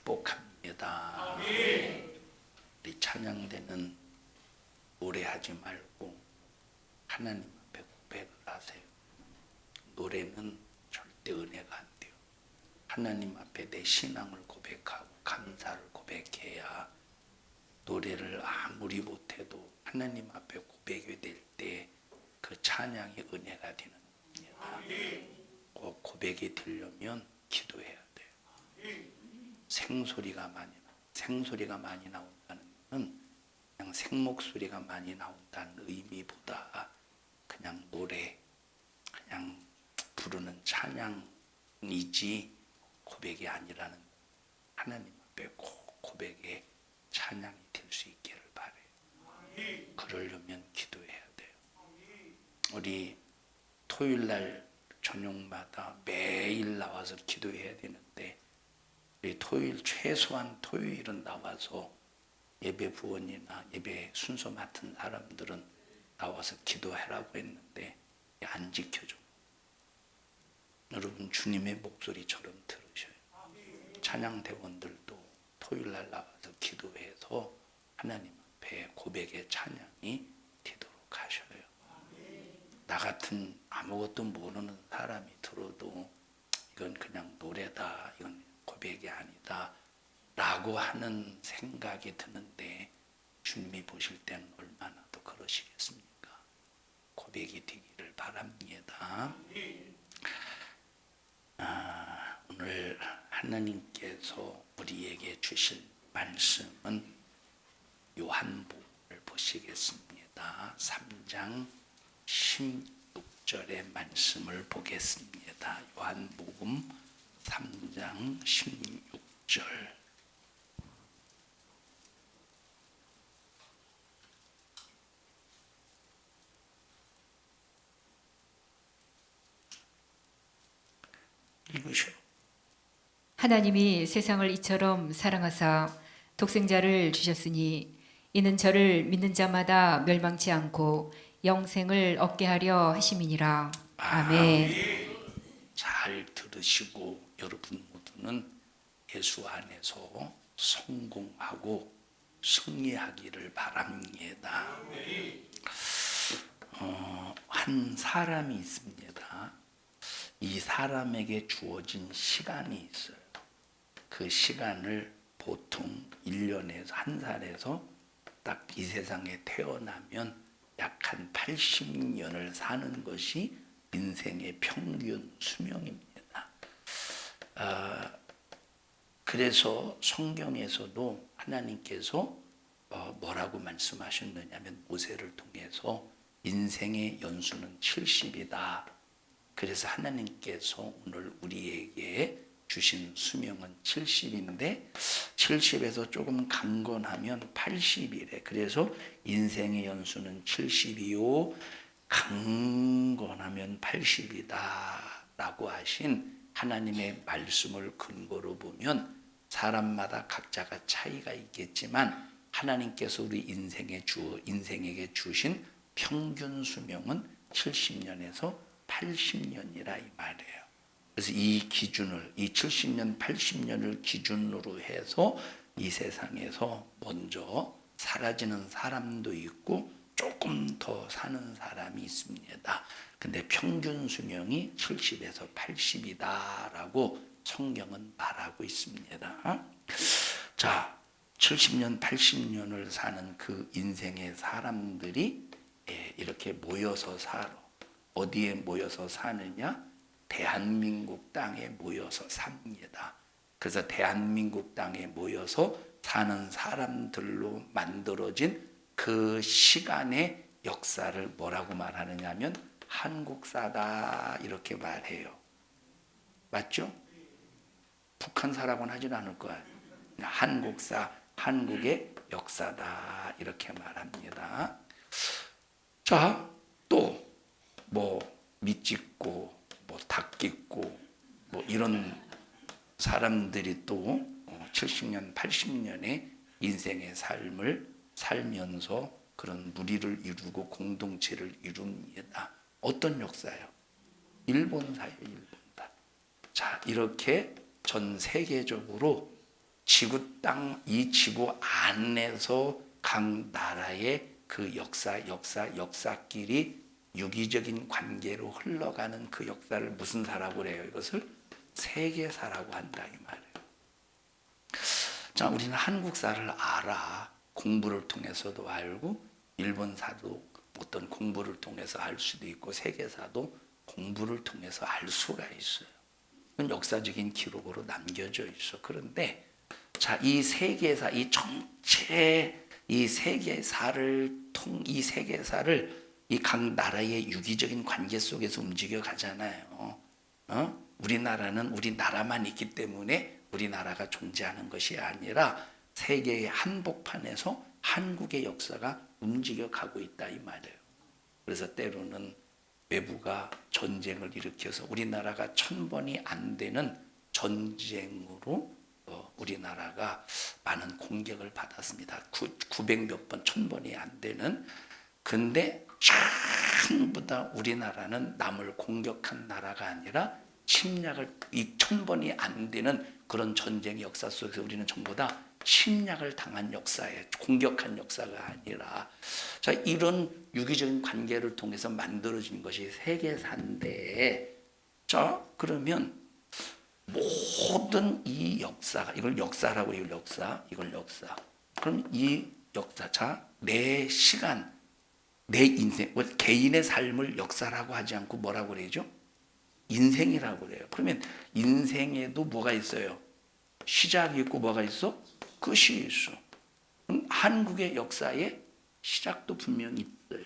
축복합니다. 우리 찬양대는 노래하지 말고 하나님 앞에 고백을 하세요. 노래는 절대 은혜가 안 돼요. 하나님 앞에 내 신앙을 고백하고 감사를 고백해야, 노래를 아무리 못해도 하나님 앞에 고백이 될 때 그 찬양이 은혜가 되는 겁니다. 꼭 고백이 되려면 기도해야 돼요. 생소리가 많이 나온다는 것은 그냥 생목소리가 많이 나온다는 의미보다 그냥 노래, 그냥 부르는 찬양이지 고백이 아니라는, 하나님 앞에 꼭 고백의 찬양이 될 수 있기를 바라요. 그러려면 기도해야 돼요. 우리 토요일날 저녁마다 매일 나와서 기도해야 되는데, 우리 토요일, 최소한 토요일은 나와서 예배 부원이나 예배 순서 맡은 사람들은 나와서 기도하라고 했는데 안 지켜줘. 여러분, 주님의 목소리처럼 들으셔요. 찬양대원들도 토요일날 나와서 기도해서 하나님 앞에 고백의 찬양이 되도록 하셔요. 나 같은 아무것도 모르는 사람이 들어도 이건 그냥 노래다, 이건 고백이 아니다 라고 하는 생각이 드는데, 주님이 보실 때는 얼마나 더 그러시겠습니까? 고백이 되기를 바랍니다. 오늘 하나님께서 우리에게 주실 말씀은 요한복음을 보시겠습니다. 3장 16절의 말씀을 보겠습니다. 요한복음 3장 16절. 읽으시오. 하나님이 세상을 이처럼 사랑하사 독생자를 주셨으니 이는 저를 믿는 자마다 멸망치 않고 영생을 얻게 하려 하심이니라. 아멘. 잘 들으시고 여러분 모두는 예수 안에서 성공하고 승리하기를 바랍니다. 한 사람이 있습니다. 이 사람에게 주어진 시간이 있어요. 그 시간을 보통 1년에서 한 살에서 딱 이 세상에 태어나면 약 한 80년을 사는 것이 인생의 평균 수명입니다. 그래서 성경에서도 하나님께서 뭐라고 말씀하셨느냐면, 모세를 통해서 인생의 연수는 70이다. 그래서 하나님께서 오늘 우리에게 주신 수명은 70인데 70에서 조금 강건하면 80이래. 그래서 인생의 연수는 70이요 강건하면 80이다 라고 하신 하나님의 말씀을 근거로 보면, 사람마다 각자가 차이가 있겠지만 하나님께서 우리 인생에게 주신 평균 수명은 70년에서 80년이라 이 말이에요. 그래서 이 기준을, 이 70년, 80년을 기준으로 해서 이 세상에서 먼저 사라지는 사람도 있고 조금 더 사는 사람이 있습니다. 근데 평균 수명이 70에서 80이다라고 성경은 말하고 있습니다. 자, 70년, 80년을 사는 그 인생의 사람들이 이렇게 모여서 살아. 어디에 모여서 사느냐? 대한민국 땅에 모여서 삽니다. 그래서 대한민국 땅에 모여서 사는 사람들로 만들어진 그 시간의 역사를 뭐라고 말하느냐 하면 한국사다 이렇게 말해요. 맞죠? 북한사라고는 하진 않을 거야. 한국사, 한국의 역사다 이렇게 말합니다. 자, 또 뭐 밑짓고 뭐 닭짓고 뭐 이런 사람들이 또 70년, 80년의 인생의 삶을 살면서 그런 무리를 이루고 공동체를 이룹니다. 어떤 역사요? 일본사예요, 일본사. 자, 이렇게 전 세계적으로 지구 땅, 이 지구 안에서 각 나라의 그 역사끼리 유기적인 관계로 흘러가는 그 역사를 무슨 사라고 그래요? 이것을 세계사라고 한다 이 말이에요. 자, 우리는 한국사를 알아. 공부를 통해서도 알고 일본사도 어떤 공부를 통해서 알 수도 있고 세계사도 공부를 통해서 알 수가 있어요. 그건 역사적인 기록으로 남겨져 있어. 그런데 자, 이 세계사, 이 전체 이 세계사를 이 각 나라의 유기적인 관계 속에서 움직여 가잖아요. 우리나라는 우리나라만 있기 때문에 우리나라가 존재하는 것이 아니라 세계의 한복판에서 한국의 역사가 움직여 가고 있다 이 말이에요. 그래서 때로는 외부가 전쟁을 일으켜서 우리나라가 1000번이 안 되는 전쟁으로 우리나라가 많은 공격을 받았습니다. 900몇 번, 1000번이 안 되는. 근데 전부 다 우리나라는 남을 공격한 나라가 아니라 침략을, 이 1000번이 안 되는 그런 전쟁 역사 속에서 우리는 전부 다 침략을 당한 역사에, 공격한 역사가 아니라, 자, 이런 유기적인 관계를 통해서 만들어진 것이 세계사인데, 자, 그러면 모든 이 역사가, 이걸 역사라고 해요. 이걸 역사. 그럼 이 역사, 자, 내 시간, 내 인생, 개인의 삶을 역사라고 하지 않고 뭐라고 그러죠? 인생이라고 그래요. 그러면 인생에도 뭐가 있어요? 시작이 있고 뭐가 있어? 끝이 있어. 그럼 한국의 역사에 시작도 분명히 있어요.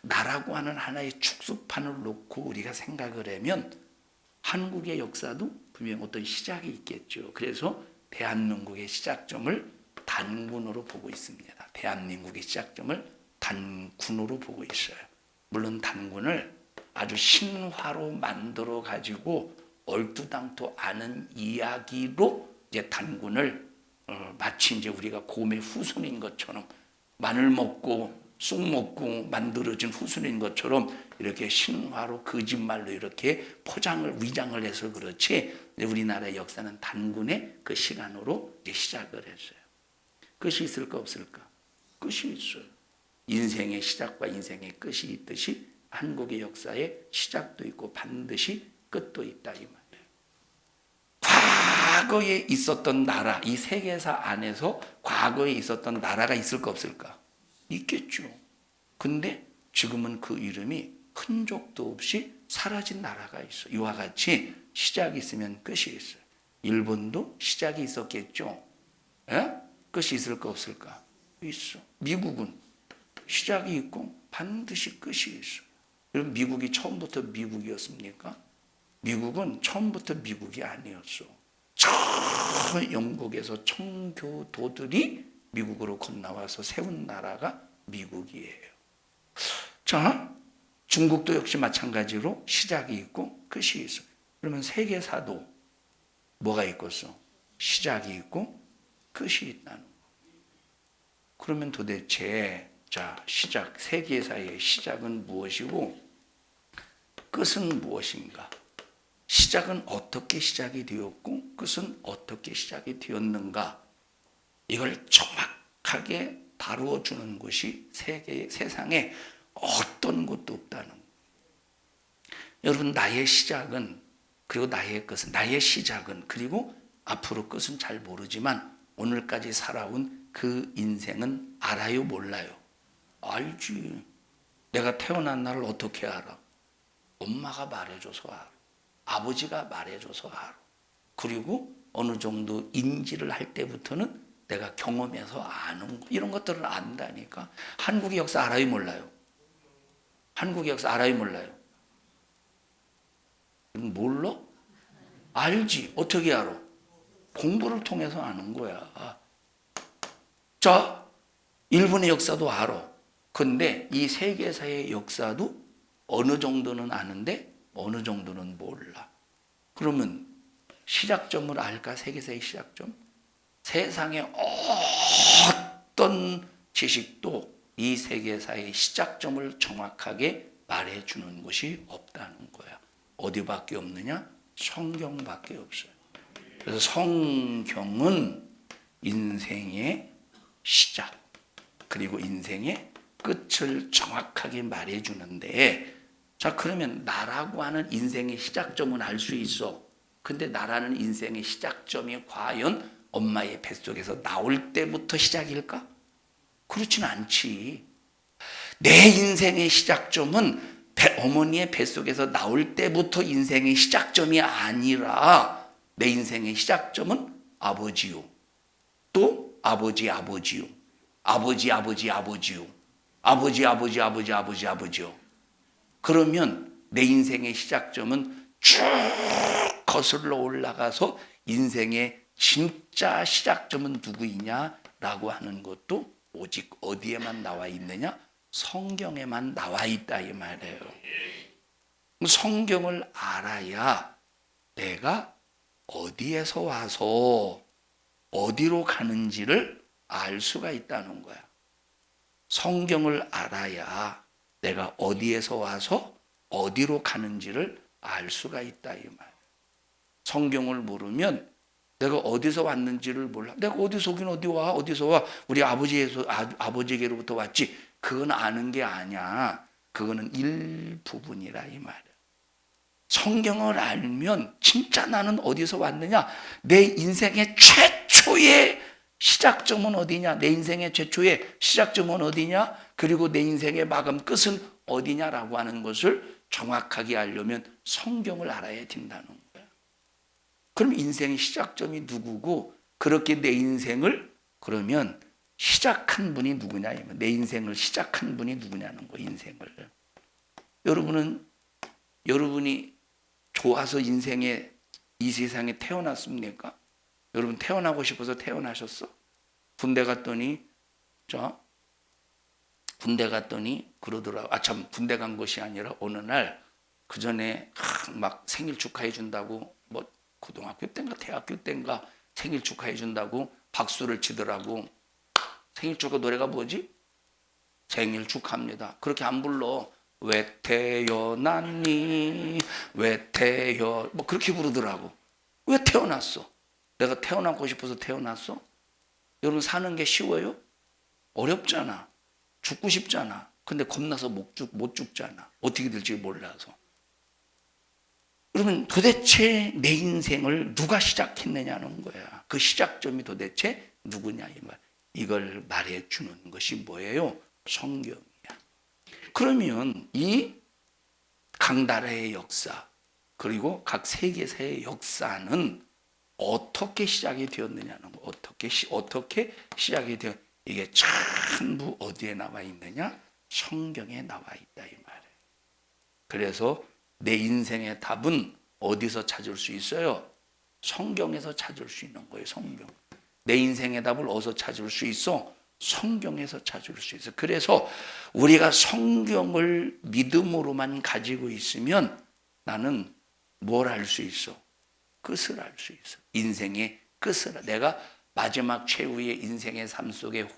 나라고 하는 하나의 축소판을 놓고 우리가 생각을 하면 한국의 역사도 분명 어떤 시작이 있겠죠. 그래서 대한민국의 시작점을 단군으로 보고 있습니다. 대한민국의 시작점을 단군으로 보고 있어요. 물론 단군을 아주 신화로 만들어 가지고 얼토당토 않은 이야기로 이제 단군을 마치 이제 우리가 곰의 후손인 것처럼 마늘 먹고 쑥 먹고 만들어진 후손인 것처럼 이렇게 신화로 거짓말로 이렇게 포장을 위장을 해서 그렇지, 우리나라의 역사는 단군의 그 시간으로 이제 시작을 했어요. 끝이 있을까 없을까? 끝이 있어요. 인생의 시작과 인생의 끝이 있듯이 한국의 역사에 시작도 있고 반드시 끝도 있다 이 말이에요. 과거에 있었던 나라, 이 세계사 안에서 과거에 있었던 나라가 있을까 없을까? 있겠죠. 근데 지금은 그 이름이 흔적도 없이 사라진 나라가 있어. 이와 같이 시작이 있으면 끝이 있어요. 일본도 시작이 있었겠죠. 에? 끝이 있을까 없을까? 있어. 미국은 시작이 있고 반드시 끝이 있어. 여러분, 미국이 처음부터 미국이었습니까? 미국은 처음부터 미국이 아니었어. 영국에서 청교도들이 미국으로 건너와서 세운 나라가 미국이에요. 자, 중국도 역시 마찬가지로 시작이 있고 끝이 있어. 그러면 세계사도 뭐가 있겠어? 시작이 있고 끝이 있다는 거. 그러면 도대체 자, 시작, 세계사의 시작은 무엇이고 끝은 무엇인가? 시작은 어떻게 시작이 되었고 끝은 어떻게 시작이 되었는가? 이걸 정확하게 다루어 주는 것이 세상에 어떤 것도 없다는 거예요. 여러분, 나의 시작은, 그리고 나의 끝은, 나의 시작은, 그리고 앞으로 끝은 잘 모르지만 오늘까지 살아온 그 인생은 알아요, 몰라요? 알지. 내가 태어난 날을 어떻게 알아? 엄마가 말해줘서 알아. 아버지가 말해줘서 알아. 그리고 어느 정도 인지를 할 때부터는 내가 경험해서 아는 거, 이런 것들을 안다니까. 한국의 역사 알아요, 몰라요? 한국의 역사 알아요, 몰라요? 몰라? 알지. 어떻게 알아? 공부를 통해서 아는 거야. 자, 일본의 역사도 알아. 근데 이 세계사의 역사도 어느 정도는 아는데 어느 정도는 몰라. 그러면 시작점을 알까? 세계사의 시작점? 세상의 어떤 지식도 이 세계사의 시작점을 정확하게 말해주는 것이 없다는 거야. 어디밖에 없느냐? 성경밖에 없어요. 그래서 성경은 인생의 시작 그리고 인생의 끝을 정확하게 말해주는데, 자 그러면 나라고 하는 인생의 시작점은 알 수 있어. 근데 나라는 인생의 시작점이 과연 엄마의 뱃속에서 나올 때부터 시작일까? 그렇지는 않지. 내 인생의 시작점은 어머니의 뱃속에서 나올 때부터 인생의 시작점이 아니라 내 인생의 시작점은 아버지요. 또 아버지요. 아버지요. 그러면 내 인생의 시작점은 쭉 거슬러 올라가서 인생의 진짜 시작점은 누구이냐라고 하는 것도 오직 어디에만 나와 있느냐? 성경에만 나와 있다 이 말이에요. 성경을 알아야 내가 어디에서 와서 어디로 가는지를 알 수가 있다는 거야. 성경을 알아야 내가 어디에서 와서 어디로 가는지를 알 수가 있다 이 말. 성경을 모르면 내가 어디서 왔는지를 몰라. 내가 어디서 오긴 어디 와? 어디서 와? 우리 아버지에게로부터 왔지. 그건 아는 게 아니야. 그거는 일부분이라 이 말이야. 성경을 알면 진짜 나는 어디서 왔느냐? 내 인생의 최초의 시작점은 어디냐? 내 인생의 최초의 시작점은 어디냐? 그리고 내 인생의 마감 끝은 어디냐라고 하는 것을 정확하게 알려면 성경을 알아야 된다는 거야. 그럼 인생의 시작점이 누구고, 그렇게 내 인생을 그러면 시작한 분이 누구냐? 내 인생을 시작한 분이 누구냐는 거야. 인생을. 여러분이 좋아서 인생에 이 세상에 태어났습니까? 여러분 태어나고 싶어서 태어나셨어? 군대 갔더니 그러더라고. 참 군대 간 것이 아니라 어느 날 그 전에 막 생일 축하해 준다고, 뭐 고등학교 때인가 대학교 때인가 생일 축하해 준다고 박수를 치더라고. 생일 축하 노래가 뭐지? 생일 축하합니다. 그렇게 안 불러. 왜 태어났니? 뭐 그렇게 부르더라고. 왜 태어났어? 내가 태어나고 싶어서 태어났어? 여러분 사는 게 쉬워요? 어렵잖아. 죽고 싶잖아. 근데 겁나서 못 죽잖아. 어떻게 될지 몰라서. 그러면 도대체 내 인생을 누가 시작했느냐는 거야. 그 시작점이 도대체 누구냐 이 말. 이걸 말해주는 것이 뭐예요? 성경이야. 그러면 이 강나라의 역사 그리고 각 세계사의 역사는 어떻게 시작이 되었느냐는 거. 어떻게 시작이 되었? 이게 전부 어디에 나와 있느냐? 성경에 나와 있다 이 말이에요. 그래서 내 인생의 답은 어디서 찾을 수 있어요? 성경에서 찾을 수 있는 거예요. 성경. 내 인생의 답을 어디서 찾을 수 있어? 성경에서 찾을 수 있어. 그래서 우리가 성경을 믿음으로만 가지고 있으면 나는 뭘 알 수 있어? 끝을 알 수 있어. 인생의 끝을. 내가 마지막 최후의 인생의 삶 속에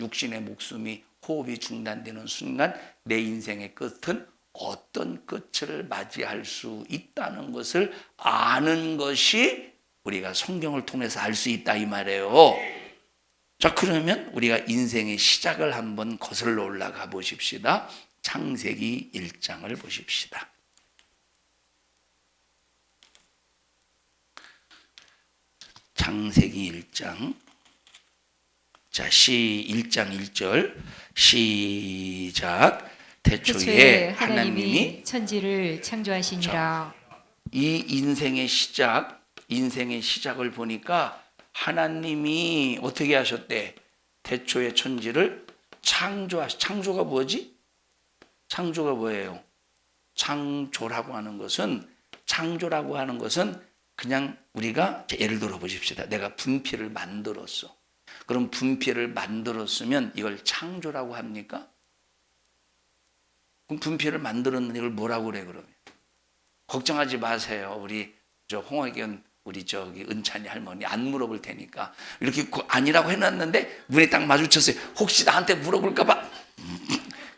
육신의 목숨이 호흡이 중단되는 순간 내 인생의 끝은 어떤 끝을 맞이할 수 있다는 것을 아는 것이 우리가 성경을 통해서 알 수 있다 이 말이에요. 자, 그러면 우리가 인생의 시작을 한번 거슬러 올라가 보십시다. 창세기 1장을 보십시다. 창세기 1장. 자, 1장 1절 시작. 태초에 하나님이 천지를 창조하시니라. 이 인생의 시작을 보니까 하나님이 어떻게 하셨대? 태초에 천지를 창조가 뭐지? 창조가 뭐예요? 창조라고 하는 것은 그냥 우리가 예를 들어 보십시다. 내가 분필을 만들었어. 그럼 분필을 만들었으면 이걸 창조라고 합니까? 그럼 분필을 만들었는데 이걸 뭐라고 그래 그러면? 걱정하지 마세요. 우리 홍학연 우리 은찬이 할머니 안 물어볼 테니까 이렇게 아니라고 해놨는데 눈에 딱 마주쳤어요. 혹시 나한테 물어볼까 봐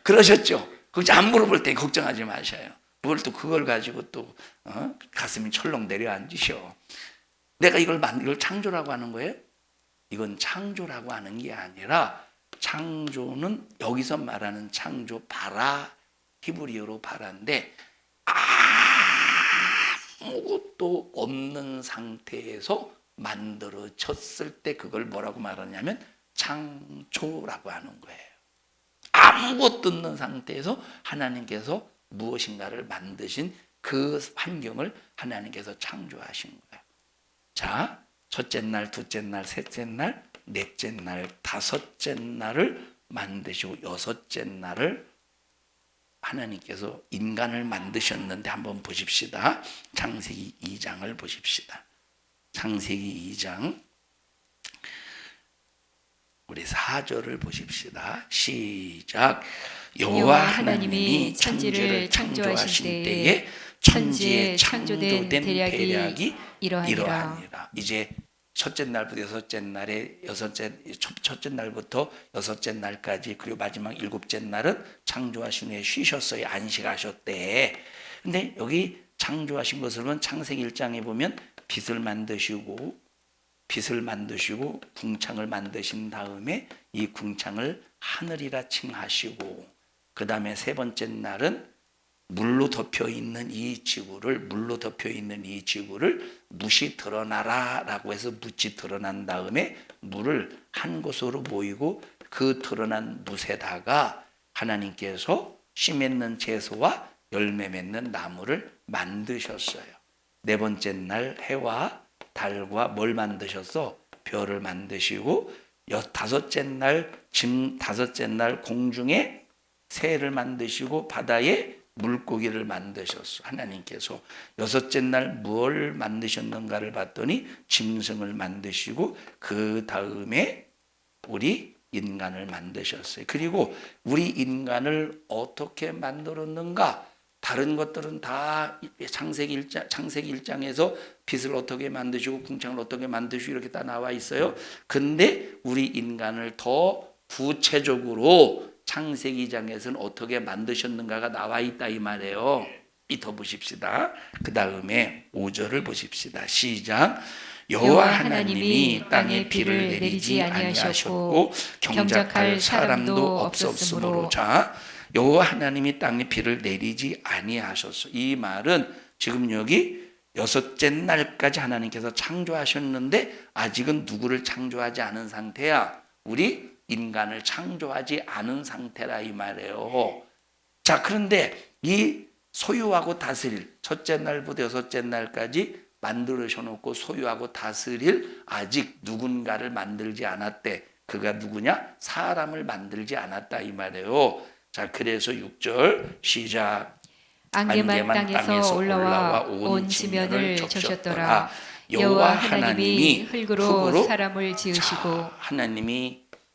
그러셨죠? 안 물어볼 테니 걱정하지 마셔요. 그걸 가지고 또 가슴이 철렁 내려앉으셔. 내가 이걸 창조라고 하는 거예요? 이건 창조라고 하는 게 아니라 창조는 여기서 말하는 창조 바라, 히브리어로 바라인데 아무것도 없는 상태에서 만들어졌을 때 그걸 뭐라고 말하냐면 창조라고 하는 거예요. 아무것도 없는 상태에서 하나님께서 무엇인가를 만드신 그 환경을 하나님께서 창조하신 거예요. 자, 첫째 날, 둘째 날, 셋째 날, 넷째 날, 다섯째 날을 만드시고 여섯째 날을 하나님께서 인간을 만드셨는데 한번 보십시다. 창세기 2장을 보십시다. 창세기 2장 우리 4절을 보십시다. 시작. 여호와 하나님이 천지를 창조하신 때에 천지에 창조된 대략이 이러하니라. 이제 첫째 날부터 여섯째 날에 첫째 날부터 여섯째 날까지 그리고 마지막 일곱째 날은 창조하신 후에 쉬셨어요. 안식하셨대. 근데 여기 창조하신 것을 보면 창세기 1장에 보면 빛을 만드시고 궁창을 만드신 다음에 이 궁창을 하늘이라 칭하시고 그 다음에 세 번째 날은 물로 덮여 있는 이 지구를 뭇이 드러나라라고 해서 뭇이 드러난 다음에 물을 한 곳으로 모이고 그 드러난 뭇에다가 하나님께서 씨 맺는 채소와 열매 맺는 나무를 만드셨어요. 네 번째 날 해와 달과 뭘 만드셨어? 별을 만드시고 다섯째 날 공중에 새를 만드시고 바다에 물고기를 만드셨어. 하나님께서 여섯째 날 뭘 만드셨는가를 봤더니 짐승을 만드시고 그 다음에 우리 인간을 만드셨어요. 그리고 우리 인간을 어떻게 만들었는가? 다른 것들은 다 창세기 1장에서 빛을 어떻게 만드시고 궁창을 어떻게 만드시고 이렇게 다 나와 있어요. 근데 우리 인간을 더 구체적으로 창세기 2장에서는 어떻게 만드셨는가가 나와 있다 이 말이에요. 더 보십시다. 그 다음에 5절을 보십시다. 시작. 여호와 하나님이 땅에 비를 내리지 아니하셨고 경작할 사람도 없었으므로. 자, 여호와 하나님이 땅에 비를 내리지 아니하셨어. 이 말은 지금 여기 여섯째 날까지 하나님께서 창조하셨는데 아직은 누구를 창조하지 않은 상태야? 우리 인간을 창조하지 않은 상태라 이 말이에요. 자, 그런데 이 소유하고 다스릴 첫째 날부터 여섯째 날까지 만들어놓고 소유하고 다스릴 아직 누군가를 만들지 않았대. 그가 누구냐? 사람을 만들지 않았다 이 말이에요. 자, 그래서 6절 시작. 안개만 땅에서 올라와 온 지면을 적셨더라. 여호와 하나님이 흙으로 사람을 지으시고.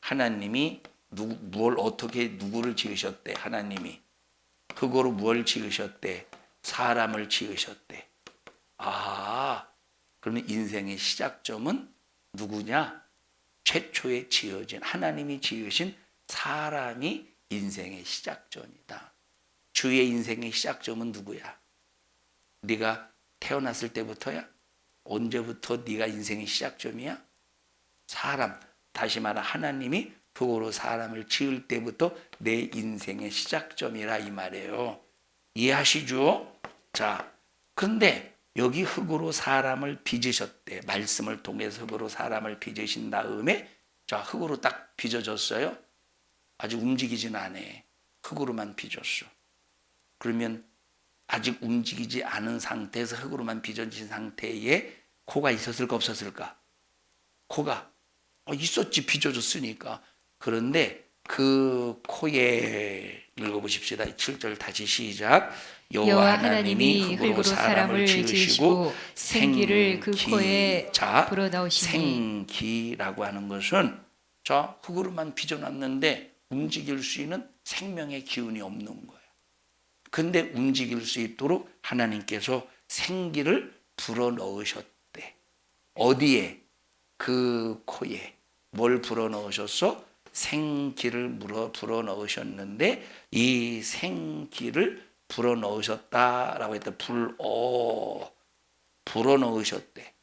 하나님이 뭘 어떻게 누구를 지으셨대? 하나님이 흙으로 뭘 지으셨대? 사람을 지으셨대. 그러면 인생의 시작점은 누구냐? 최초에 지어진 하나님이 지으신 사람이 인생의 시작점이다. 주의 인생의 시작점은 누구야? 네가 태어났을 때부터야? 언제부터 네가 인생의 시작점이야? 사람. 다시 말하 하나님이 흙으로 사람을 지을 때부터 내 인생의 시작점이라 이 말이에요. 이해하시죠? 자, 그런데 여기 흙으로 사람을 빚으셨대. 말씀을 통해서 흙으로 사람을 빚으신 다음에 자, 흙으로 딱 빚어졌어요. 아직 움직이진 않아. 흙으로만 빚었어. 그러면 아직 움직이지 않은 상태에서 흙으로만 빚어진 상태에 코가 있었을까 없었을까? 코가 있었지, 빚어졌으니까. 그런데 그 코에 읽어보십시다. 7절 다시 시작. 여호와 하나님이 흙으로 사람을 지으시고 생기를 그 코에 불어넣으시니. 생기라고 하는 것은 자, 흙으로만 빚어놨는데 움직일 수 있는 생명의 기운이 없는 거예요. 근데 움직일 수 있도록 하나님께서 생기를 불어넣으셨대. 어디에? 그 코에. 뭘 불어넣으셨어? 생기를 불어넣으셨는데 이 생기를 불어넣으셨다라고 했다. 불어넣으셨대.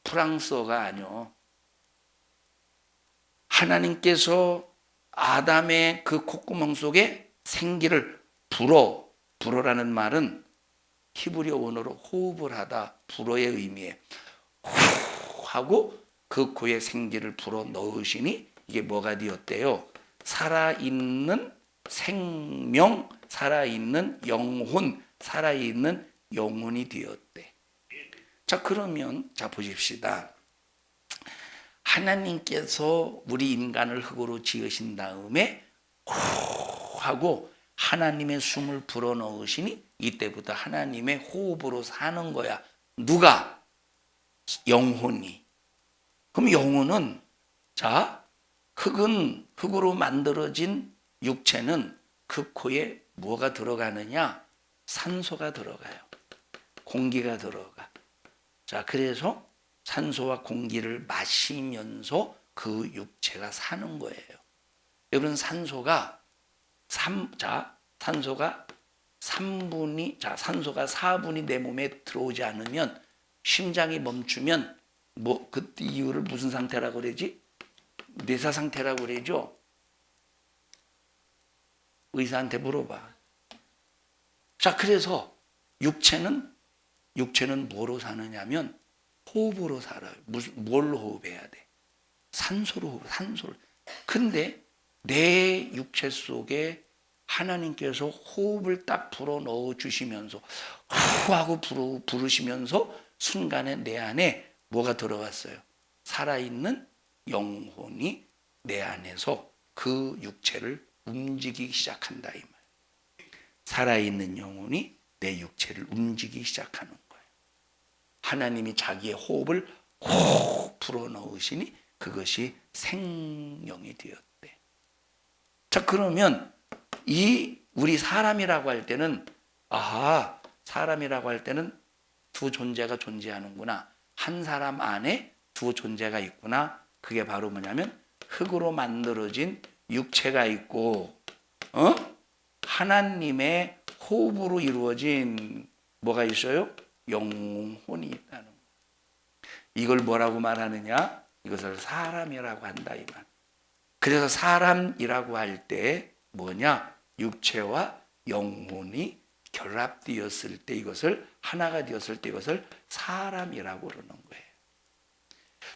프랑스어가 아니요. 하나님께서 아담의 그 콧구멍 속에 생기를 불어라는 말은 히브리어 원어로 호흡을 하다, 불어의 의미에 후 하고 그 코에 생기를 불어 넣으시니 이게 뭐가 되었대요? 살아있는 생명, 살아있는 영혼, 살아있는 영혼이 되었대. 자, 그러면 자 보십시다. 하나님께서 우리 인간을 흙으로 지으신 다음에 후 하고 하나님의 숨을 불어넣으시니 이때부터 하나님의 호흡으로 사는 거야. 누가? 영혼이. 그럼 영혼은 자 흙은 흙으로 만들어진 육체는 그 코에 뭐가 들어가느냐? 산소가 들어가요. 공기가 들어가. 자, 그래서 산소와 공기를 마시면서 그 육체가 사는 거예요. 여러분 산소가 4분이 내 몸에 들어오지 않으면 심장이 멈추면 그때 이유를 무슨 상태라고 그러지? 뇌사 상태라고 그러죠? 의사한테 물어봐. 자, 그래서 육체는 뭐로 사느냐면 호흡으로 살아요. 뭘로 호흡해야 돼? 산소로. 근데 내 육체 속에 하나님께서 호흡을 딱 불어 넣어 주시면서 후 하고 부르시면서 순간에 내 안에 뭐가 들어갔어요? 살아있는 영혼이 내 안에서 그 육체를 움직이기 시작한다 이 말. 살아있는 영혼이 내 육체를 움직이기 시작하는 거예요. 하나님이 자기의 호흡을 호 불어 넣으시니 그것이 생명이 되었대. 자, 그러면 우리 사람이라고 할 때는 사람이라고 할 때는 두 존재가 존재하는구나. 한 사람 안에 두 존재가 있구나. 그게 바로 뭐냐면 흙으로 만들어진 육체가 있고 하나님의 호흡으로 이루어진 뭐가 있어요? 영혼이 있다는 거예요. 이걸 뭐라고 말하느냐? 이것을 사람이라고 한다 이 말. 그래서 사람이라고 할 때 뭐냐? 육체와 영혼이 결합되었을 때 이것을 하나가 되었을 때 이것을 사람이라고 그러는 거예요.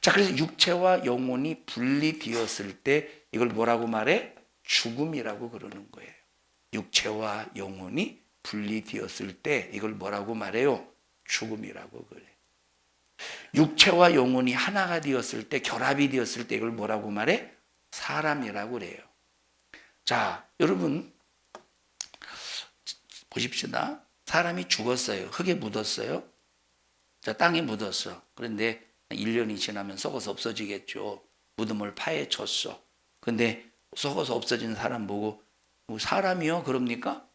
자, 그래서 육체와 영혼이 분리되었을 때 이걸 뭐라고 말해? 죽음이라고 그러는 거예요. 육체와 영혼이 분리되었을 때 이걸 뭐라고 말해요? 죽음이라고 그래. 육체와 영혼이 하나가 되었을 때 결합이 되었을 때 이걸 뭐라고 말해? 사람이라고 그래요. 자, 여러분 보십시다. 사람이 죽었어요. 흙에 묻었어요. 자, 땅에 묻었어. 그런데 1년이 지나면 썩어서 없어지겠죠. 무덤을 파헤쳤어. 근데 썩어서 없어진 사람 보고 사람이요? 그럽니까?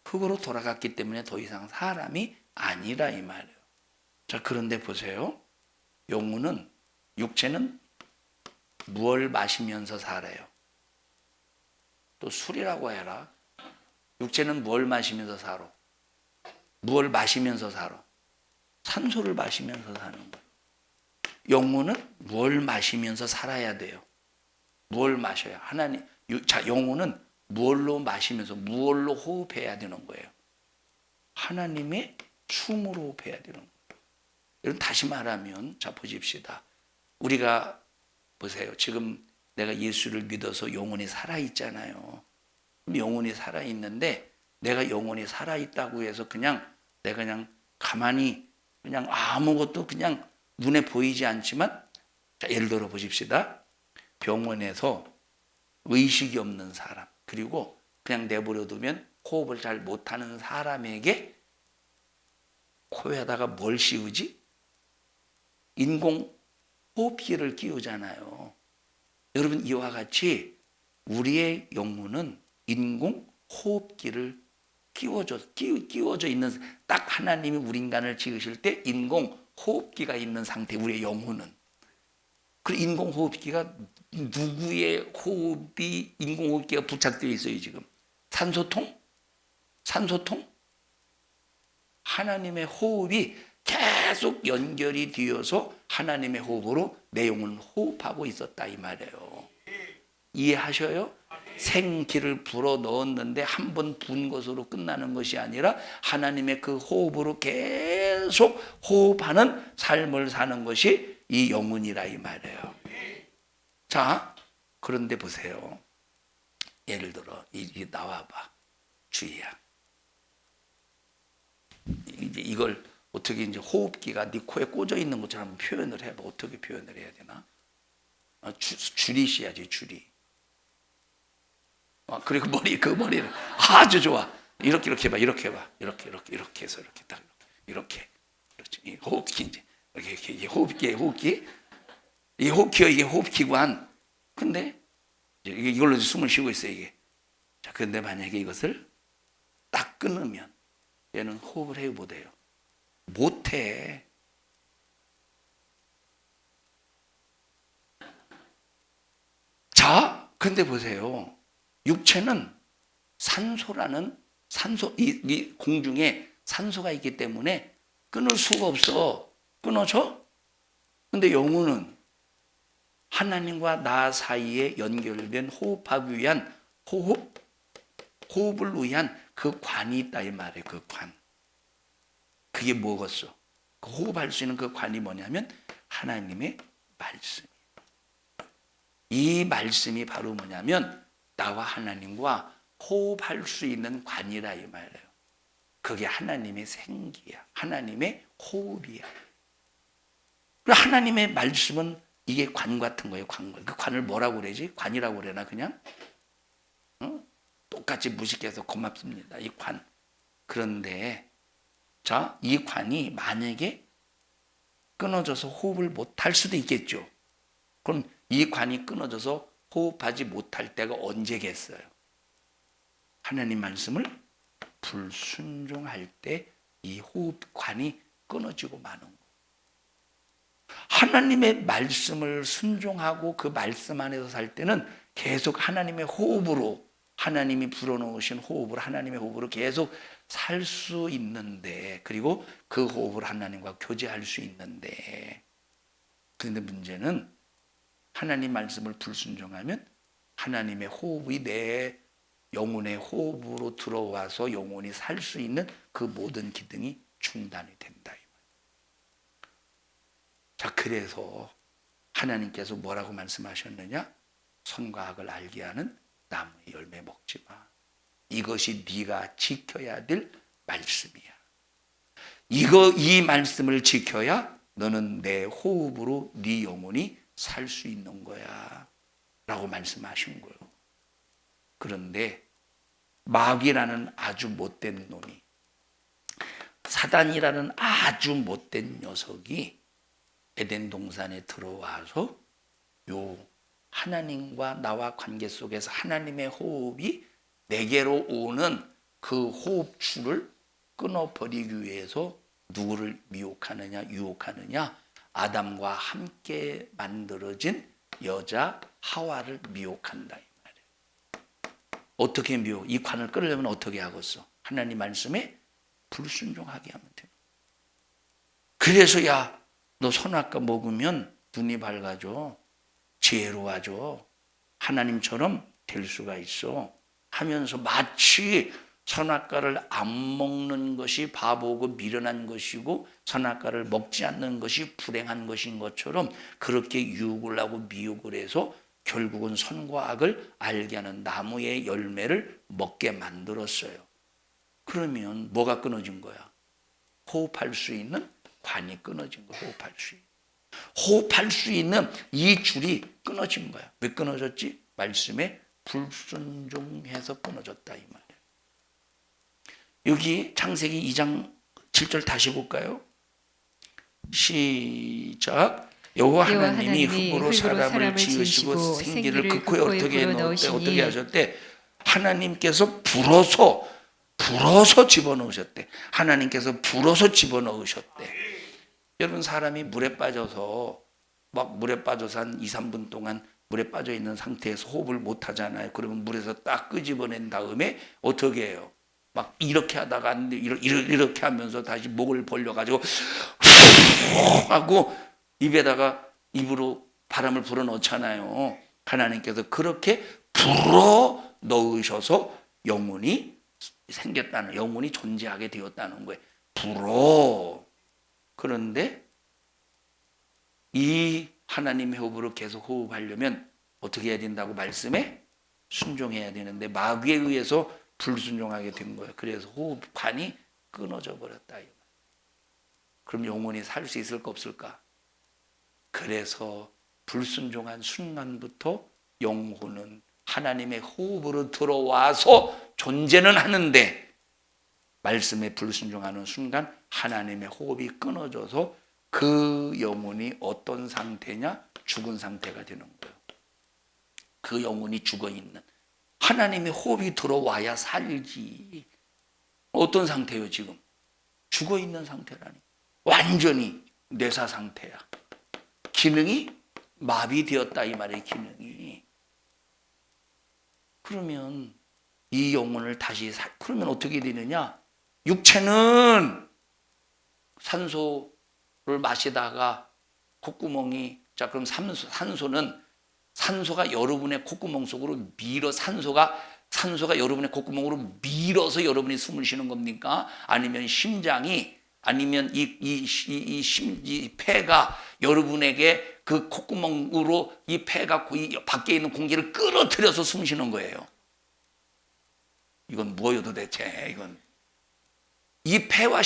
흙으로 돌아갔기 때문에 더 이상 사람이 아니라 이 말이에요. 자, 그런데 보세요. 영혼은, 육체는 무엇을 마시면서 살아요? 또 술이라고 해라. 육체는 뭘 마시면서 살아? 무엇을 마시면서 살아? 산소를 마시면서 사는 거예요. 영혼은 뭘 마시면서 살아야 돼요? 뭘 마셔야? 영혼은 무엇로 마시면서 무엇로 호흡해야 되는 거예요? 하나님의 숨으로 호흡해야 되는 거예요. 여러분 다시 말하면 자 보십시다. 우리가 보세요. 지금 내가 예수를 믿어서 영혼이 살아있잖아요. 영혼이 살아있는데 내가 영혼이 살아있다고 해서 내가 그냥 가만히 그냥 아무것도 그냥 눈에 보이지 않지만 자, 예를 들어 보십시다. 병원에서 의식이 없는 사람 그리고 그냥 내버려 두면 호흡을 잘 못하는 사람에게 코에다가 뭘 씌우지? 인공 호흡기를 끼우잖아요. 여러분 이와 같이 우리의 영혼은 인공 호흡기를 끼워져 있는 딱 하나님이 우리 인간을 지으실 때 인공 호흡기가 있는 상태 우리의 영혼은. 그 인공 호흡기가 누구의 호흡이 인공 호흡기가 부착되어 있어요 지금? 산소통? 하나님의 호흡이 계속 연결이 되어서 하나님의 호흡으로 내 영혼을 호흡하고 있었다 이 말이에요. 이해하셔요? 생기를 불어 넣었는데 한 번 부은 것으로 끝나는 것이 아니라 하나님의 그 호흡으로 계속 호흡하는 삶을 사는 것이 이 영혼이라 이 말이에요. 자, 그런데 보세요. 예를 들어 이 나와봐. 주희야. 이제 이걸 어떻게 이제 호흡기가 네 코에 꽂아 있는 것처럼 표현을 해봐. 어떻게 표현을 해야 되나? 줄이 씨야지 줄이. 그리고 그 머리를 아주 좋아. 이렇게 해봐. 이렇게 해봐. 이렇게 해서 이렇게 딱 이렇게. 그렇지. 이 호흡기 이제 이렇게 이게 호흡기. 이 호흡기가 이게 호흡기관. 근데 이걸로 숨을 쉬고 있어 이게. 자, 근데 만약에 이것을 딱 끊으면 얘는 호흡을 해 못해요. 못해. 자, 근데 보세요. 육체는 이 공중에 산소가 있기 때문에 끊을 수가 없어. 끊어져? 근데 영혼은 하나님과 나 사이에 연결된 호흡을 위한 그 관이 있다 이 말이에요. 그 관. 그게 뭐겠어? 그 호흡할 수 있는 그 관이 뭐냐면 하나님의 말씀이에요. 이 말씀이 바로 뭐냐면 나와 하나님과 호흡할 수 있는 관이라 이 말이에요. 그게 하나님의 생기야. 하나님의 호흡이야. 하나님의 말씀은 이게 관 같은 거예요. 그 관을 뭐라고 그러지? 관이라고 그러나 그냥? 똑같이 무식해서 고맙습니다. 이 관. 그런데 자, 이 관이 만약에 끊어져서 호흡을 못할 수도 있겠죠. 그럼 이 관이 끊어져서 호흡하지 못할 때가 언제겠어요? 하나님 말씀을 불순종할 때 이 호흡관이 끊어지고 마는 거예요. 하나님의 말씀을 순종하고 그 말씀 안에서 살 때는 계속 하나님의 호흡으로, 하나님이 불어넣으신 호흡으로, 하나님의 호흡으로 계속 살 수 있는데, 그리고 그 호흡을 하나님과 교제할 수 있는데, 그런데 문제는 하나님 말씀을 불순종하면 하나님의 호흡이 내 영혼의 호흡으로 들어와서 영혼이 살 수 있는 그 모든 기능이 중단이 된다. 자, 그래서 하나님께서 뭐라고 말씀하셨느냐? 선과 악을 알게 하는 나무의 열매 먹지 마. 이것이 네가 지켜야 될 말씀이야. 이 말씀을 지켜야 너는 내 호흡으로 네 영혼이 살 수 있는 거야 라고 말씀하신 거예요. 그런데 마귀라는 아주 못된 놈이, 사단이라는 아주 못된 녀석이 에덴 동산에 들어와서 요 하나님과 나와 관계 속에서 하나님의 호흡이 내게로 오는 그 호흡줄을 끊어버리기 위해서 누구를 유혹하느냐? 아담과 함께 만들어진 여자 하와를 미혹한다 이 말이에요. 어떻게 미혹? 이 관을 끊으려면 어떻게 하겠어? 하나님 말씀에 불순종하게 하면 돼요. 그래서 야, 너 선악과 먹으면 눈이 밝아져, 지혜로워져, 하나님처럼 될 수가 있어 하면서 마치 선악과를 안 먹는 것이 바보고 미련한 것이고 선악과를 먹지 않는 것이 불행한 것인 것처럼 그렇게 유혹을 하고 미혹을 해서 결국은 선과 악을 알게 하는 나무의 열매를 먹게 만들었어요. 그러면 뭐가 끊어진 거야? 호흡할 수 있는 관이 끊어진 거야. 호흡할 수 있는 이 줄이 끊어진 거야. 왜 끊어졌지? 말씀에 불순종해서 끊어졌다 이 말이에요. 여기 창세기 2장 7절 다시 볼까요? 시작. 여호와 하나님이 흙으로 사람을 지으시고 생기를 그 코에 어떻게 하셨대? 하나님께서 불어서 집어넣으셨대. 하나님께서 불어서 집어넣으셨대. 여러분, 사람이 물에 빠져서 한 2, 3분 동안 물에 빠져 있는 상태에서 호흡을 못 하잖아요. 그러면 물에서 딱 끄집어낸 다음에 어떻게 해요? 막 이렇게 하다가 안 돼. 이렇게 하면서 다시 목을 벌려가지고 하고 입으로 바람을 불어 넣잖아요. 하나님께서 그렇게 불어 넣으셔서 영혼이 생겼다는, 영혼이 존재하게 되었다는 거예요. 불어. 그런데 이 하나님의 호흡으로 계속 호흡하려면 어떻게 해야 된다고? 말씀에 순종해야 되는데 마귀에 의해서 불순종하게 된 거예요. 그래서 호흡관이 끊어져 버렸다. 그럼 영혼이 살 수 있을까 없을까? 그래서 불순종한 순간부터 영혼은 하나님의 호흡으로 들어와서 존재는 하는데 말씀에 불순종하는 순간 하나님의 호흡이 끊어져서 그 영혼이 어떤 상태냐? 죽은 상태가 되는 거예요. 그 영혼이 죽어있는, 하나님의 호흡이 들어와야 살지. 어떤 상태예요 지금? 죽어있는 상태라니. 완전히 뇌사 상태야. 기능이 마비되었다 이 말이에요. 기능이. 그러면 이 영혼을 다시 그러면 어떻게 되느냐? 육체는 산소를 마시다가 콧구멍이, 자 그럼 산소가 여러분의 콧구멍 속으로 산소가 여러분의 콧구멍으로 밀어서 여러분이 숨을 쉬는 겁니까? 아니면 심장이, 아니면 이 폐가 여러분에게 그 콧구멍으로 이 폐가 이 밖에 있는 공기를 끌어들여서 숨 쉬는 거예요. 이건 뭐예요 도대체? 이건 이 폐가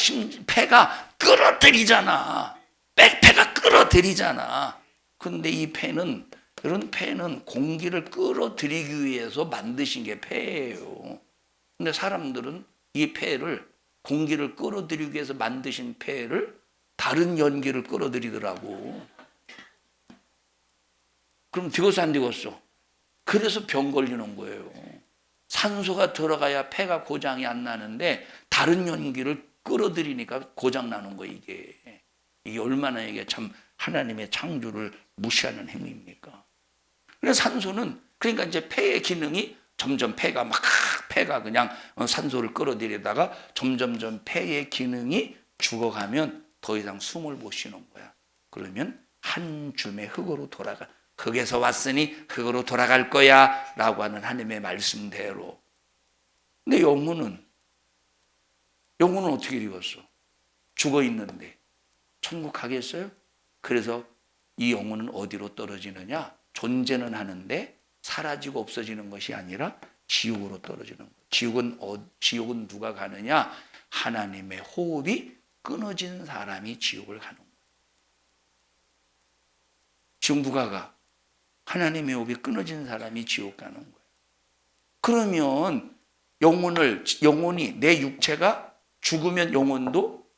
끌어들이잖아. 폐가 끌어들이잖아. 근데 이 폐는, 이런 폐는 공기를 끌어들이기 위해서 만드신 게 폐예요. 근데 사람들은 이 폐를, 공기를 끌어들이기 위해서 만드신 폐를 다른 연기를 끌어들이더라고. 그럼 되겠어 안 되겠어? 그래서 병 걸리는 거예요. 산소가 들어가야 폐가 고장이 안 나는데 다른 연기를 끌어들이니까 고장 나는 거예요. 이게 얼마나 이게 참 하나님의 창조를 무시하는 행위입니까? 그래서 산소는, 그러니까 이제 폐의 기능이 점점 폐가 그냥 산소를 끌어들이다가 점점 폐의 기능이 죽어가면 더 이상 숨을 못 쉬는 거야. 그러면 한 줌의 흙으로 돌아가. 흙에서 왔으니 흙으로 돌아갈 거야 라고 하는 하나님의 말씀대로. 근데 영혼은 어떻게 되었어? 죽어 있는데 천국 가겠어요? 그래서 이 영혼은 어디로 떨어지느냐? 존재는 하는데 사라지고 없어지는 것이 아니라 지옥으로 떨어지는 거예요. 지옥은 누가 가느냐? 하나님의 호흡이 끊어진 사람이 지옥을 가는 거예요. 지옥 누가 가? 하나님의 호흡이 끊어진 사람이 지옥 가는 거예요. 그러면 영혼이, 내 육체가 죽으면 영혼도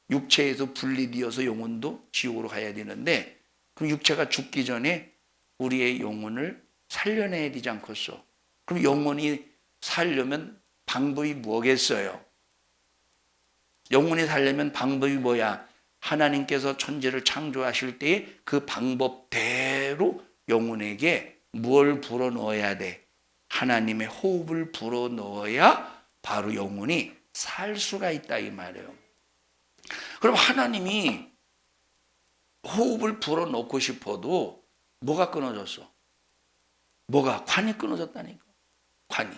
육체에서 분리되어서 영혼도 지옥으로 가야 되는데, 그럼 육체가 죽기 전에 우리의 영혼을 살려내야 되지 않겠어? 그럼 영혼이 살려면 방법이 뭐겠어요? 영혼이 살려면 방법이 뭐야? 하나님께서 천지를 창조하실 때에 그 방법대로 영혼에게 뭘 불어넣어야 돼? 하나님의 호흡을 불어넣어야 바로 영혼이 살 수가 있다 이 말이에요. 그럼 하나님이 호흡을 불어넣고 싶어도 뭐가 끊어졌어? 관이 끊어졌다니까. 관이.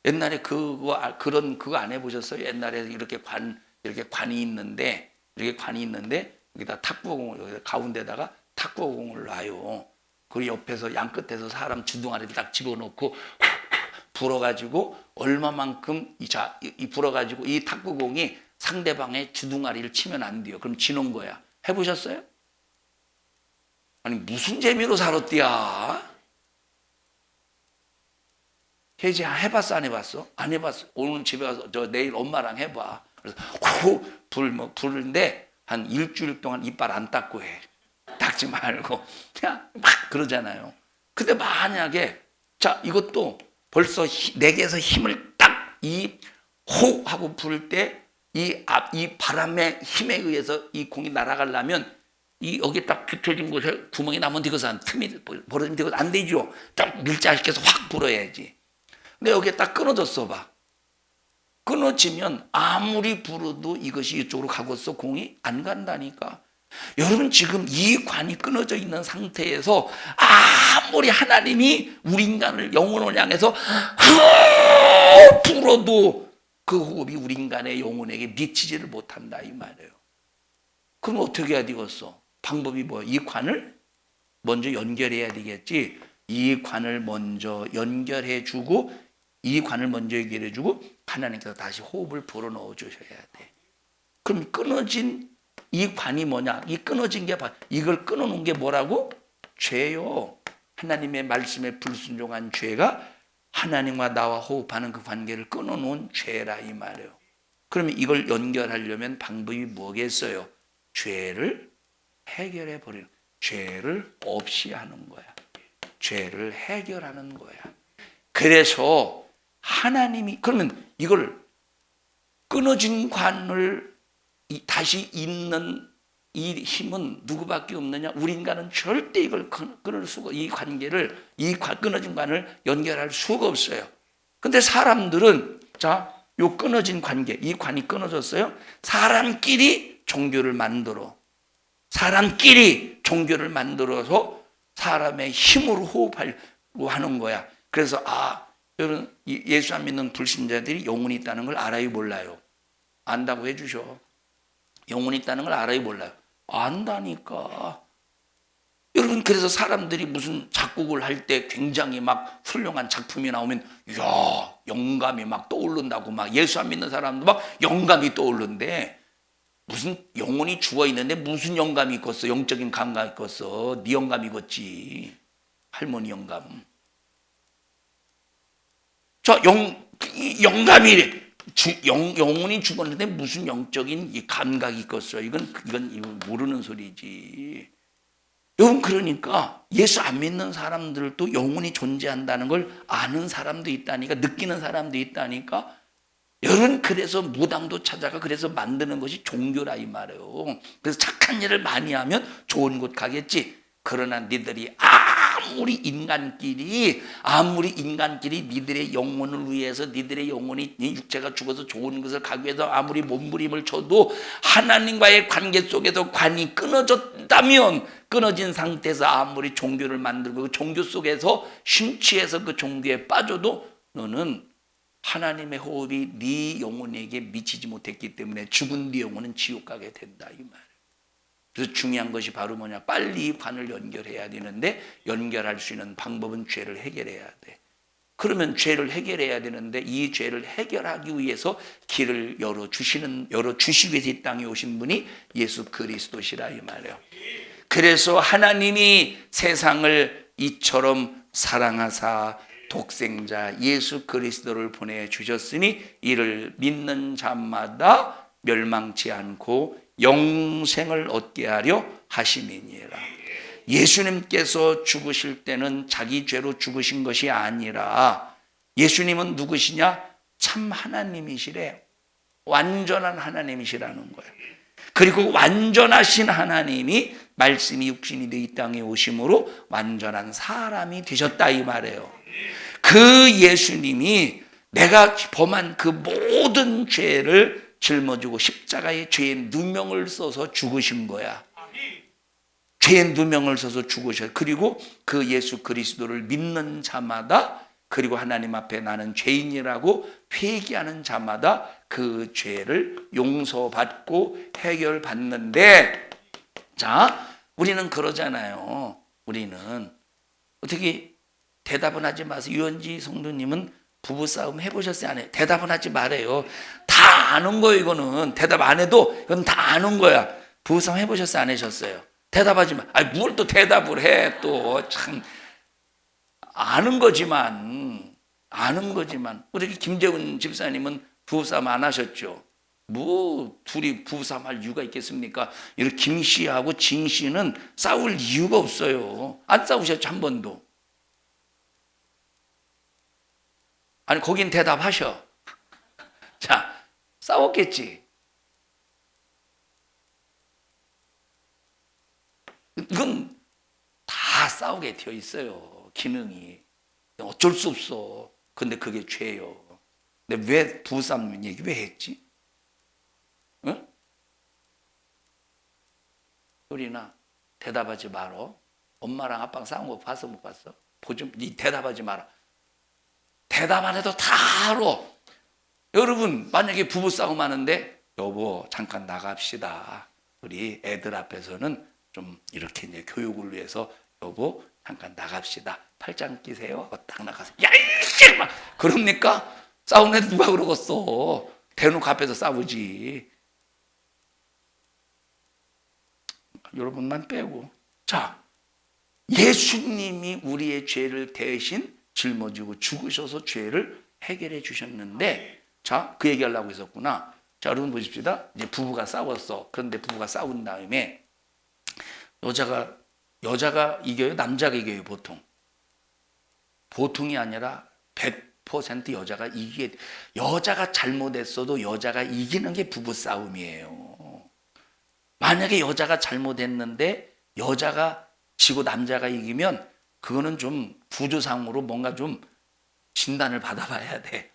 옛날에 그거 안 해보셨어요? 옛날에 이렇게 관이 있는데 여기다 탁구공을, 여기다 가운데다가 탁구공을 놔요. 그 옆에서 양 끝에서 사람 주둥아리를 딱 집어넣고 불어가지고 얼마만큼 불어가지고 이 탁구공이 상대방의 주둥아리를 치면 안 돼요. 그럼 지는 거야. 해보셨어요? 아니 무슨 재미로 살았디야? 혜지 해봤어 안 해봤어? 안 해봤어. 오늘 집에 가서 내일 엄마랑 해봐. 그래서 부르는데 한 일주일 동안 이빨 안 닦고 해. 닦지 말고 그냥 막 그러잖아요. 근데 만약에 이것도 벌써 내게서 힘을 딱 이 호 하고 부를 때 이 바람의 힘에 의해서 이 공이 날아가려면 여기 딱 붙어진 곳에 구멍이 나면 되고서 틈이 벌어지면 되고 안 되죠. 딱 밀착시켜서 확 불어야지. 근데 여기에 딱 끊어졌어 봐. 끊어지면 아무리 불어도 이것이 이쪽으로 가고서 공이 안 간다니까. 여러분 지금 이 관이 끊어져 있는 상태에서 아무리 하나님이 우리 인간을 영혼을 향해서 불어도 그 호흡이 우리 인간의 영혼에게 미치지를 못한다 이 말이에요. 그럼 어떻게 해야 되겠어? 방법이 뭐야? 이 관을 먼저 연결해야 되겠지. 이 관을 먼저 연결해주고 이 관을 먼저 연결해주고 하나님께서 다시 호흡을 불어넣어 주셔야 돼. 그럼 끊어진 이 관이 뭐냐? 이 끊어진 게 이걸 끊어놓은 게 뭐라고? 죄요. 하나님의 말씀에 불순종한 죄가 하나님과 나와 호흡하는 그 관계를 끊어놓은 죄라 이 말이에요. 그러면 이걸 연결하려면 방법이 뭐겠어요? 죄를 해결해 버리는, 죄를 없이 하는 거야. 죄를 해결하는 거야. 그래서 하나님이 그러면 이걸 끊어진 관을 다시 잇는 이 힘은 누구밖에 없느냐? 우리 인간은 절대 이걸 끊을 수가, 이 관계를, 이 끊어진 관을 연결할 수가 없어요. 근데 사람들은 자, 요 끊어진 관계, 이 관이 끊어졌어요. 사람끼리 종교를 만들어서 사람의 힘으로 호흡하려고 하는 거야. 그래서 여러분 예수 안 믿는 불신자들이 영혼이 있다는 걸 알아요, 몰라요? 안다고 해주셔. 영혼이 있다는 걸 알아요, 몰라요? 안다니까. 여러분 그래서 사람들이 무슨 작곡을 할 때 굉장히 막 훌륭한 작품이 나오면 이야 영감이 막 떠오른다고 막 예수 안 믿는 사람도 막 영감이 떠오른대. 무슨 영혼이 죽어 있는데 무슨 영감이 있겠어? 영적인 감각이 있겠어? 네 영감이 있겠지. 할머니 영감. 영감이 영혼이 죽었는데 무슨 영적인 이 감각이 있겠어? 이건 모르는 소리지. 여러분 그러니까 예수 안 믿는 사람들도 영혼이 존재한다는 걸 아는 사람도 있다니까, 느끼는 사람도 있다니까. 여러분 그래서 무당도 찾아가 그래서 만드는 것이 종교라 이 말이에요. 그래서 착한 일을 많이 하면 좋은 곳 가겠지. 그러나 니들이 아무리 인간끼리 니들의 영혼을 위해서 니들의 영혼이 육체가 죽어서 좋은 것을 가기 위해서 아무리 몸부림을 쳐도 하나님과의 관계 속에서 관이 끊어졌다면, 끊어진 상태에서 아무리 종교를 만들고 그 종교 속에서 심취해서 그 종교에 빠져도 너는 하나님의 호흡이 네 영혼에게 미치지 못했기 때문에 죽은 네 영혼은 지옥 가게 된다 이 말. 그래서 중요한 것이 바로 뭐냐? 빨리 이 관을 연결해야 되는데 연결할 수 있는 방법은 죄를 해결해야 돼. 그러면 죄를 해결해야 되는데 이 죄를 해결하기 위해서 길을 열어주시기 위해서 이 땅에 오신 분이 예수 그리스도시라 이 말이에요. 그래서 하나님이 세상을 이처럼 사랑하사 독생자 예수 그리스도를 보내주셨으니 이를 믿는 자마다 멸망치 않고 영생을 얻게 하려 하심이니라. 예수님께서 죽으실 때는 자기 죄로 죽으신 것이 아니라 예수님은 누구시냐? 참 하나님이시래. 완전한 하나님이시라는 거예요. 그리고 완전하신 하나님이 말씀이 육신이 되어 이 땅에 오심으로 완전한 사람이 되셨다 이 말이에요. 그 예수님이 내가 범한 그 모든 죄를 짊어지고 십자가의 죄의 누명을 써서 죽으신 거야. 죄의 누명을 써서 죽으셔요. 그리고 그 예수 그리스도를 믿는 자마다, 그리고 하나님 앞에 나는 죄인이라고 회개하는 자마다 그 죄를 용서받고 해결받는데, 자, 우리는 그러잖아요. 우리는 어떻게 대답은 하지 마세요. 유현지 성도님은 부부싸움 해보셨어요? 안 해요? 대답은 하지 말아요. 다 아는 거예요. 이거는 대답 안 해도 이건 다 아는 거야. 부부싸움 해보셨어요? 안 하셨어요? 대답하지 마. 아니 뭘 또 대답을 해. 또 참 아는 거지만 우리 김재훈 집사님은 부부싸움 안 하셨죠? 뭐 둘이 부부싸움 할 이유가 있겠습니까? 이렇게 김 씨하고 진 씨는 싸울 이유가 없어요. 안 싸우셨죠? 한 번도. 아니 거긴 대답하셔. 자, 싸웠겠지. 이건 다 싸우게 되어 있어요. 기능이. 어쩔 수 없어. 근데 그게 죄예요. 근데 왜 부부싸움 얘기 왜 했지? 응? 요리나 대답하지 말어. 엄마랑 아빠랑 싸운 거 봤어 못 봤어? 니 대답하지 마라. 대답 안 해도 다 알아. 여러분 만약에 부부싸움 하는데 여보 잠깐 나갑시다. 우리 애들 앞에서는 좀 이렇게 이제 교육을 위해서 여보 잠깐 나갑시다. 팔짱 끼세요. 딱 나가서 야 이씨 막 그럽니까? 싸우는 애들 누가 그러겠어. 대놓고 앞에서 싸우지. 여러분만 빼고. 자, 예수님이 우리의 죄를 대신 짊어지고 죽으셔서 죄를 해결해 주셨는데, 자, 그 얘기하려고 했었구나. 자, 여러분 보십시다. 이제 부부가 싸웠어. 그런데 부부가 싸운 다음에 여자가 이겨요? 남자가 이겨요? 보통이 아니라 100% 여자가 이기게. 여자가 잘못했어도 여자가 이기는 게 부부 싸움이에요. 만약에 여자가 잘못했는데 여자가 지고 남자가 이기면 그거는 좀 구조상으로 뭔가 좀 진단을 받아봐야 돼.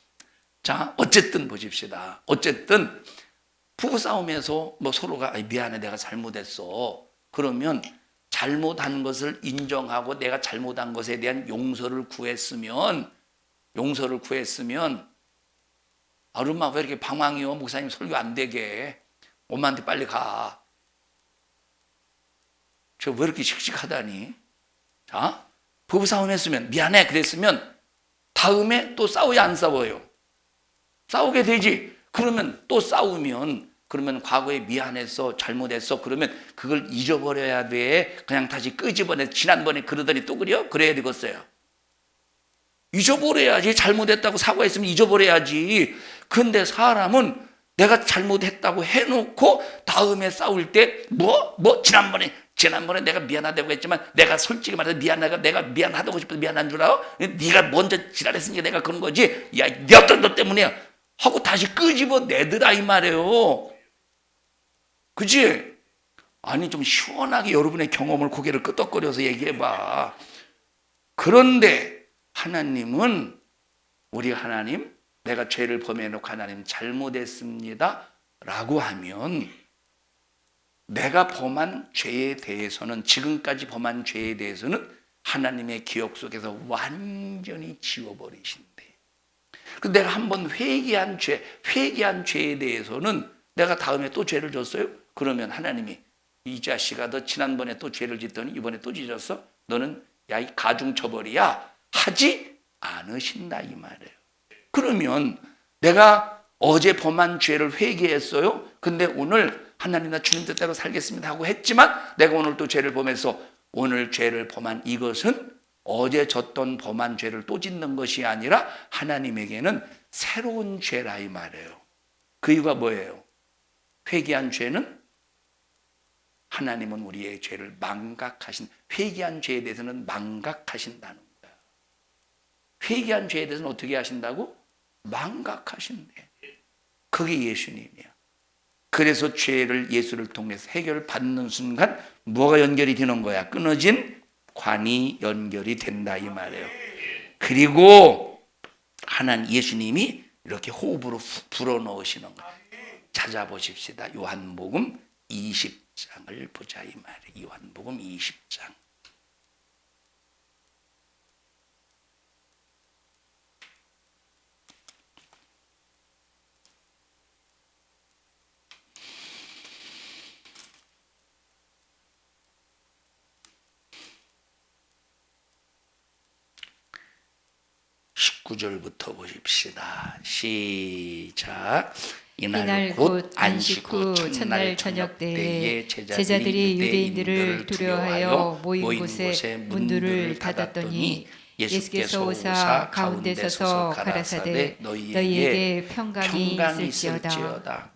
자, 어쨌든 보십시다. 어쨌든 부부 싸움에서 뭐 서로가 미안해 내가 잘못했어. 그러면 잘못한 것을 인정하고 내가 잘못한 것에 대한 용서를 구했으면 아름마 왜 이렇게 방황이요? 목사님 설교 안 되게. 엄마한테 빨리 가. 저 왜 이렇게 씩씩하다니? 자, 부부싸움 했으면 미안해 그랬으면 다음에 또 싸워야 안 싸워요? 싸우게 되지. 그러면 또 싸우면 그러면 과거에 미안했어 잘못했어 그러면 그걸 잊어버려야 돼. 그냥 다시 끄집어내. 지난번에 그러더니 또 그래요? 그래야 되겠어요. 잊어버려야지. 잘못했다고 사과했으면 잊어버려야지. 근데 사람은 내가 잘못했다고 해놓고 다음에 싸울 때 지난번에 내가 미안하다고 했지만 내가 솔직히 말해서 내가 미안하다고 싶어서 미안한 줄 알아? 네가 먼저 지랄했으니까 내가 그런 거지. 야, 너 때문에 하고 다시 끄집어내더라 이 말이에요. 그치? 아니 좀 시원하게 여러분의 경험을 고개를 끄덕거려서 얘기해봐. 그런데 하나님은 우리 하나님 내가 죄를 범해놓고 하나님 잘못했습니다 라고 하면 내가 범한 죄에 대해서는 지금까지 범한 죄에 대해서는 하나님의 기억 속에서 완전히 지워버리신대. 근데 내가 한번 회개한 죄에 대해서는 내가 다음에 또 죄를 졌어요? 그러면 하나님이 이 자식아 너 지난번에 또 죄를 짓더니 이번에 또 지졌어? 너는 야 이 가중처벌이야 하지 않으신다 이 말이에요. 그러면 내가 어제 범한 죄를 회개했어요. 근데 오늘 하나님 나 주님 뜻대로 살겠습니다 하고 했지만 내가 오늘 또 죄를 범해서 오늘 죄를 범한 이것은 어제 졌던 범한 죄를 또 짓는 것이 아니라 하나님에게는 새로운 죄라 이 말이에요. 그 이유가 뭐예요? 회개한 죄는 하나님은 우리의 죄를 회개한 죄에 대해서는 망각하신다는 거야. 회개한 죄에 대해서는 어떻게 하신다고? 망각하신대. 그게 예수님이야. 그래서 죄를 예수를 통해서 해결받는 순간 뭐가 연결이 되는 거야? 끊어진 관이 연결이 된다 이 말이에요. 그리고 하나님 예수님이 이렇게 호흡으로 불어넣으시는 거예요. 찾아보십시다. 요한복음 20장을 보자 이 말이에요. 요한복음 20장. (19절부터) 보십시다. 시작. 이날 곧 안식 후 첫날 저녁 때에 제자들이 유대인들을 두려워하여 모인 곳에 문들을 닫았더니 예수께서 오사 가운데 서서 가라사대 너희에게 평강이 있을지어다.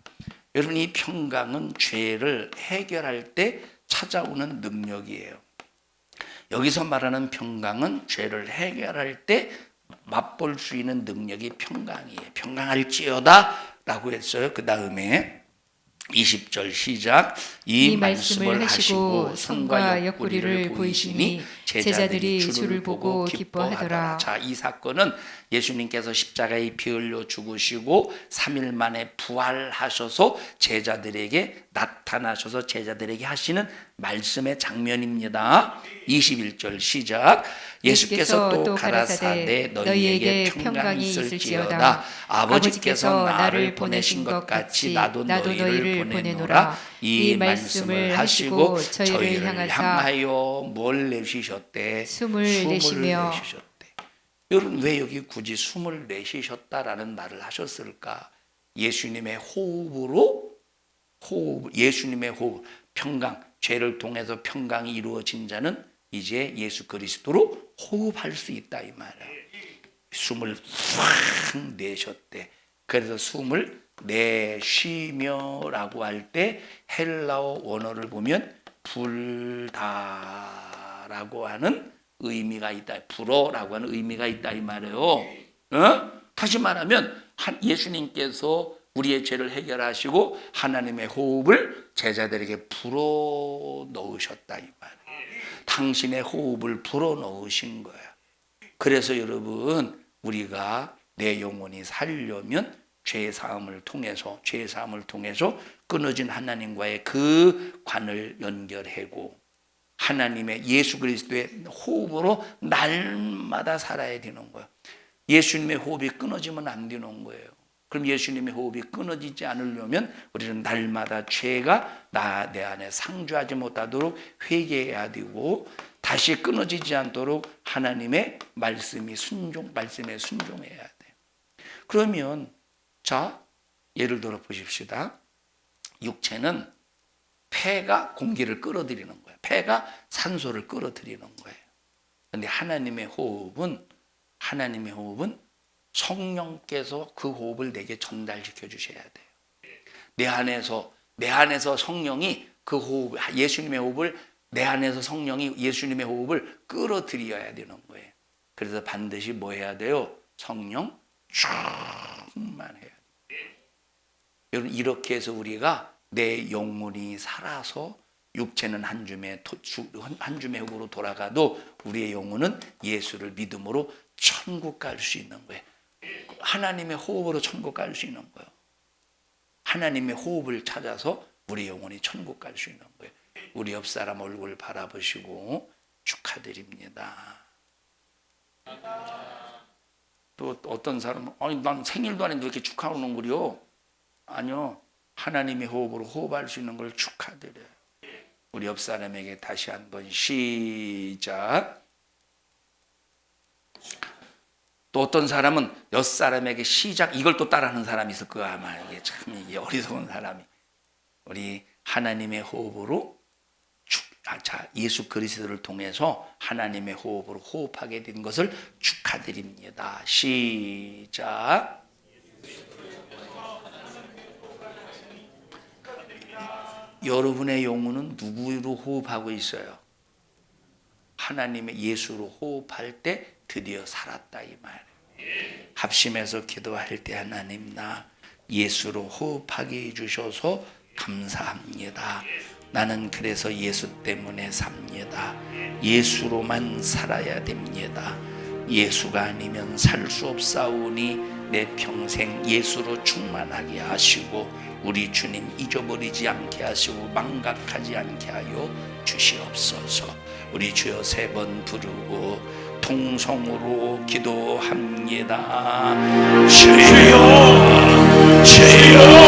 여러분 이 평강은 죄를 해결할 때 찾아오는 능력이에요. 여기서 말하는 평강은 죄를 해결할 때 맛볼 수 있는 능력이 평강이에요. 평강할지어다 라고 했어요. 그 다음에 20절 시작. 이 말씀을 하시고 손과 옆구리를 보이시니 제자들이 주를 보고 기뻐하더라. 자, 이 사건은 예수님께서 십자가에 피 흘려 죽으시고 3일 만에 부활하셔서 제자들에게 나타나셔서 제자들에게 하시는 말씀의 장면입니다. 21절 시작. 예수께서 또 가라사대 너희에게 평강이 있을지어다. 아버지께서 나를 보내신 것 같이 나도 너희를 보내노라. 이 말씀을 하시고 저희를 향하여 뭘 내쉬셨대? 숨을 내쉬며. 여러분, 왜 여기 굳이 숨을 내쉬셨다라는 말을 하셨을까? 예수님의 호흡으로, 예수님의 호흡, 평강, 죄를 통해서 평강이 이루어진 자는 이제 예수 그리스도로 호흡할 수 있다 이 말이에요. 숨을 확 내셨대. 그래서 숨을 내쉬며라고 할 때 헬라어 원어를 보면 불다라고 하는 의미가 있다. 불어라고 하는 의미가 있다 이 말이에요. 다시 말하면 예수님께서 우리의 죄를 해결하시고 하나님의 호흡을 제자들에게 불어 넣으셨다 이 말이에요. 당신의 호흡을 불어 넣으신 거예요. 그래서 여러분, 우리가 내 영혼이 살려면 죄 사함을 통해서 끊어진 하나님과의 그 관을 연결하고 하나님의 예수 그리스도의 호흡으로 날마다 살아야 되는 거예요. 예수님의 호흡이 끊어지면 안 되는 거예요. 그럼 예수님의 호흡이 끊어지지 않으려면 우리는 날마다 죄가 내 안에 상주하지 못하도록 회개해야 되고, 다시 끊어지지 않도록 하나님의 말씀에 순종해야 돼요. 그러면 자, 예를 들어 보십시다. 육체는 폐가 공기를 끌어들이는 거예요. 폐가 산소를 끌어들이는 거예요. 그런데 하나님의 호흡은 성령께서 그 호흡을 내게 전달시켜 주셔야 돼요. 내 안에서 성령이 그 호흡, 예수님의 호흡을, 내 안에서 성령이 예수님의 호흡을 끌어들여야 되는 거예요. 그래서 반드시 뭐 해야 돼요? 성령 충만해야 돼요. 여러분, 이렇게 해서 우리가 내 영혼이 살아서 육체는 한 줌의 흙으로 돌아가도 우리의 영혼은 예수를 믿음으로 천국 갈 수 있는 거예요. 하나님의 호흡으로 천국 갈 수 있는 거예요. 하나님의 호흡을 찾아서 우리 영혼이 천국 갈 수 있는 거예요. 우리 옆 사람 얼굴 바라보시고 축하드립니다. 또 어떤 사람은 난 생일도 아닌데 왜 이렇게 축하하는 거요? 아니요. 하나님의 호흡으로 호흡할 수 있는 걸 축하드려요. 우리 옆 사람에게 다시 한번 시작. 또 어떤 사람은 옆 사람에게 시작, 이걸 또 따라하는 사람이 있을 거야 아마. 이게 참 어리석은 사람이. 우리 하나님의 호흡으로 예수 그리스도를 통해서 하나님의 호흡으로 호흡하게 된 것을 축하드립니다. 시작. 여러분의 영혼은 누구로 호흡하고 있어요? 하나님의 예수로 호흡할 때 드디어 살았다 이 말이에요. 합심해서 기도할 때 하나님, 나 예수로 호흡하게 해주셔서 감사합니다. 나는 그래서 예수 때문에 삽니다. 예수로만 살아야 됩니다. 예수가 아니면 살 수 없사오니 내 평생 예수로 충만하게 하시고 우리 주님 잊어버리지 않게 하시고 망각하지 않게 하여 주시옵소서. 우리 주여 3번 부르고 통성으로 기도합니다. 주여, 주여.